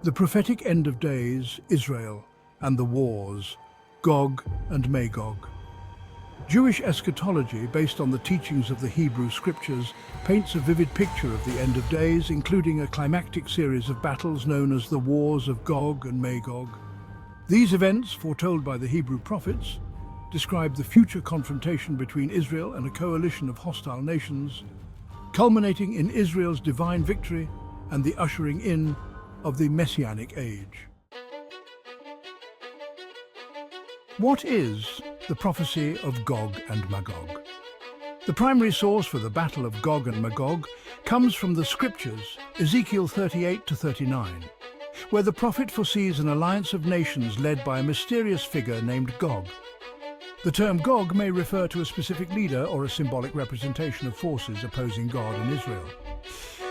The prophetic end of days, Israel, and the wars, Gog and Magog. Jewish eschatology, based on the teachings of the Hebrew Scriptures, paints a vivid picture of the end of days, including a climactic series of battles known as the Wars of Gog and Magog. These events, foretold by the Hebrew prophets, describe the future confrontation between Israel and a coalition of hostile nations, culminating in Israel's divine victory and the ushering in of the Messianic Age. What is the prophecy of Gog and Magog? The primary source for the Battle of Gog and Magog comes from the Scriptures, Ezekiel 38 to 39, where the prophet foresees an alliance of nations led by a mysterious figure named Gog. The term Gog may refer to a specific leader or a symbolic representation of forces opposing God and Israel.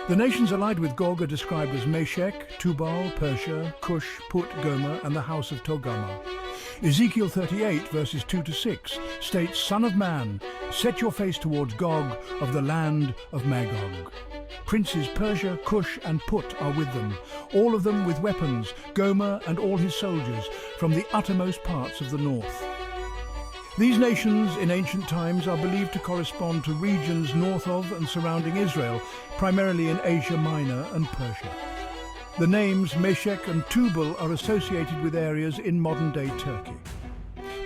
The nations allied with Gog are described as Meshech, Tubal, Persia, Cush, Put, Gomer, and the house of Togarmah. Ezekiel 38, verses 2 to 6, states, "Son of man, set your face towards Gog of the land of Magog. Princes Persia, Cush, and Put are with them, all of them with weapons, Gomer and all his soldiers, from the uttermost parts of the north." These nations in ancient times are believed to correspond to regions north of and surrounding Israel, primarily in Asia Minor and Persia. The names Meshech and Tubal are associated with areas in modern-day Turkey.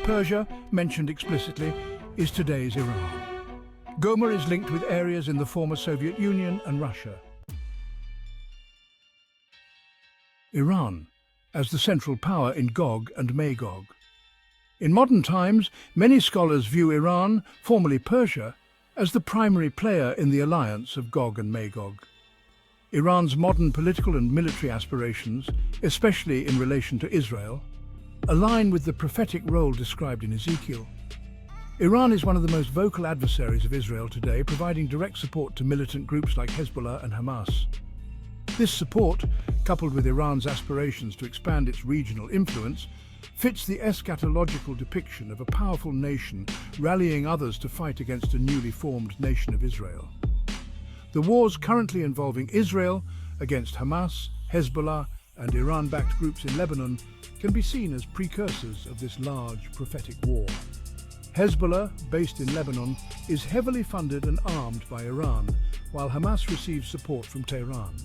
Persia, mentioned explicitly, is today's Iran. Gomer is linked with areas in the former Soviet Union and Russia. Iran, as the central power in Gog and Magog. In modern times, many scholars view Iran, formerly Persia, as the primary player in the alliance of Gog and Magog. Iran's modern political and military aspirations, especially in relation to Israel, align with the prophetic role described in Ezekiel. Iran is one of the most vocal adversaries of Israel today, providing direct support to militant groups like Hezbollah and Hamas. This support, coupled with Iran's aspirations to expand its regional influence, fits the eschatological depiction of a powerful nation rallying others to fight against a newly formed nation of Israel. The wars currently involving Israel against Hamas, Hezbollah, and Iran-backed groups in Lebanon can be seen as precursors of this large prophetic war. Hezbollah, based in Lebanon, is heavily funded and armed by Iran, while Hamas receives support from Tehran.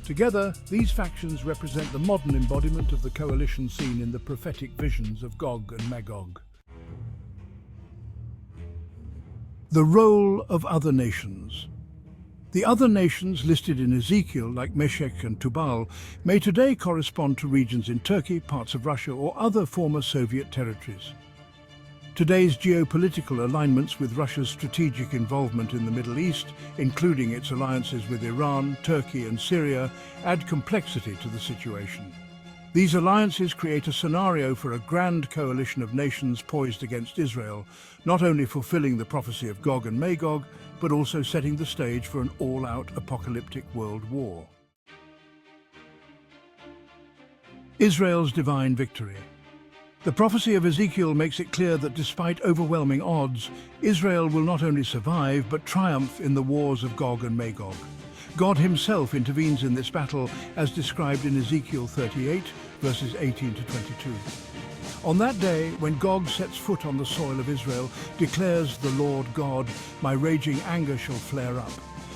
Together, these factions represent the modern embodiment of the coalition seen in the prophetic visions of Gog and Magog. The role of other nations. The other nations listed in Ezekiel, like Meshech and Tubal, may today correspond to regions in Turkey, parts of Russia, or other former Soviet territories. Today's geopolitical alignments with Russia's strategic involvement in the Middle East, including its alliances with Iran, Turkey and Syria, add complexity to the situation. These alliances create a scenario for a grand coalition of nations poised against Israel, not only fulfilling the prophecy of Gog and Magog, but also setting the stage for an all-out apocalyptic world war. Israel's divine victory. The prophecy of Ezekiel makes it clear that despite overwhelming odds, Israel will not only survive but triumph in the wars of Gog and Magog. God himself intervenes in this battle as described in Ezekiel 38, verses 18 to 22. On that day, when Gog sets foot on the soil of Israel, declares the Lord God, my raging anger shall flare up.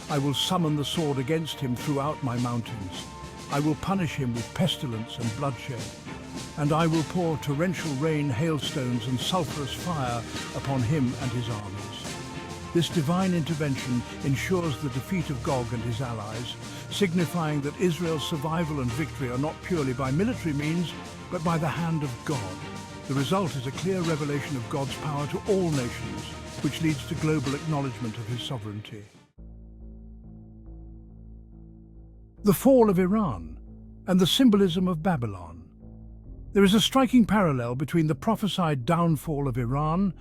I will summon the sword against him throughout my mountains. I will punish him with pestilence and bloodshed. And I will pour torrential rain, hailstones and sulphurous fire upon him and his armies. This divine intervention ensures the defeat of Gog and his allies, signifying that Israel's survival and victory are not purely by military means, but by the hand of God. The result is a clear revelation of God's power to all nations, which leads to global acknowledgement of his sovereignty. The fall of Iran and the symbolism of Babylon. There is a striking parallel between the prophesied downfall of Iran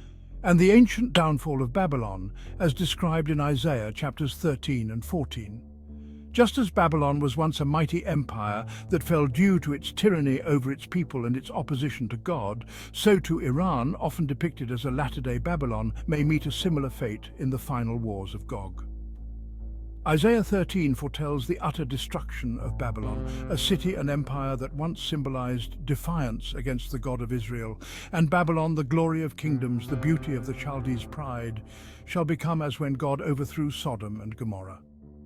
and the ancient downfall of Babylon, as described in Isaiah chapters 13 and 14. Just as Babylon was once a mighty empire that fell due to its tyranny over its people and its opposition to God, so too Iran, often depicted as a latter-day Babylon, may meet a similar fate in the final wars of Gog. Isaiah 13 foretells the utter destruction of Babylon, a city and empire that once symbolized defiance against the God of Israel. And Babylon, the glory of kingdoms, the beauty of the Chaldees' pride, shall become as when God overthrew Sodom and Gomorrah.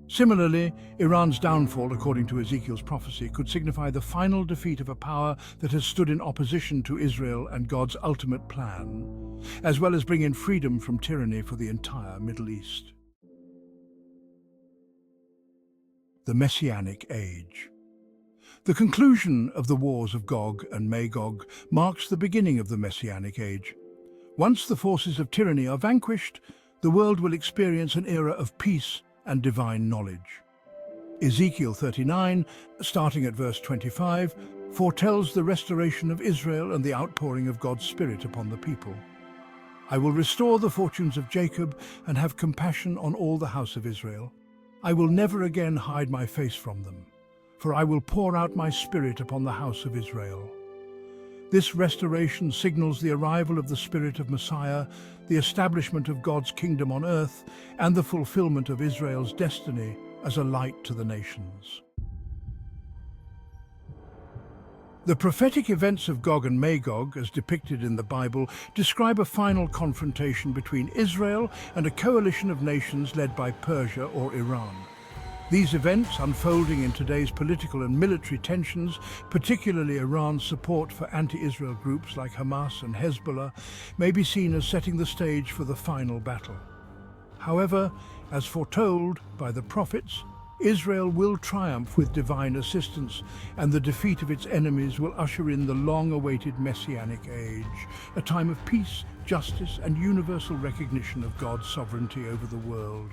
Similarly, Iran's downfall, according to Ezekiel's prophecy, could signify the final defeat of a power that has stood in opposition to Israel and God's ultimate plan, as well as bring in freedom from tyranny for the entire Middle East. The Messianic Age. The conclusion of the wars of Gog and Magog marks the beginning of the Messianic Age. Once the forces of tyranny are vanquished, the world will experience an era of peace and divine knowledge. Ezekiel 39, starting at verse 25, foretells the restoration of Israel and the outpouring of God's Spirit upon the people. I will restore the fortunes of Jacob and have compassion on all the house of Israel. I will never again hide my face from them, for I will pour out my Spirit upon the house of Israel. This restoration signals the arrival of the Spirit of Messiah, the establishment of God's kingdom on earth, and the fulfillment of Israel's destiny as a light to the nations. The prophetic events of Gog and Magog, as depicted in the Bible, describe a final confrontation between Israel and a coalition of nations led by Persia or Iran. These events, unfolding in today's political and military tensions, particularly Iran's support for anti-Israel groups like Hamas and Hezbollah, may be seen as setting the stage for the final battle. However, as foretold by the prophets, Israel will triumph with divine assistance, and the defeat of its enemies will usher in the long-awaited Messianic Age, a time of peace, justice, and universal recognition of God's sovereignty over the world.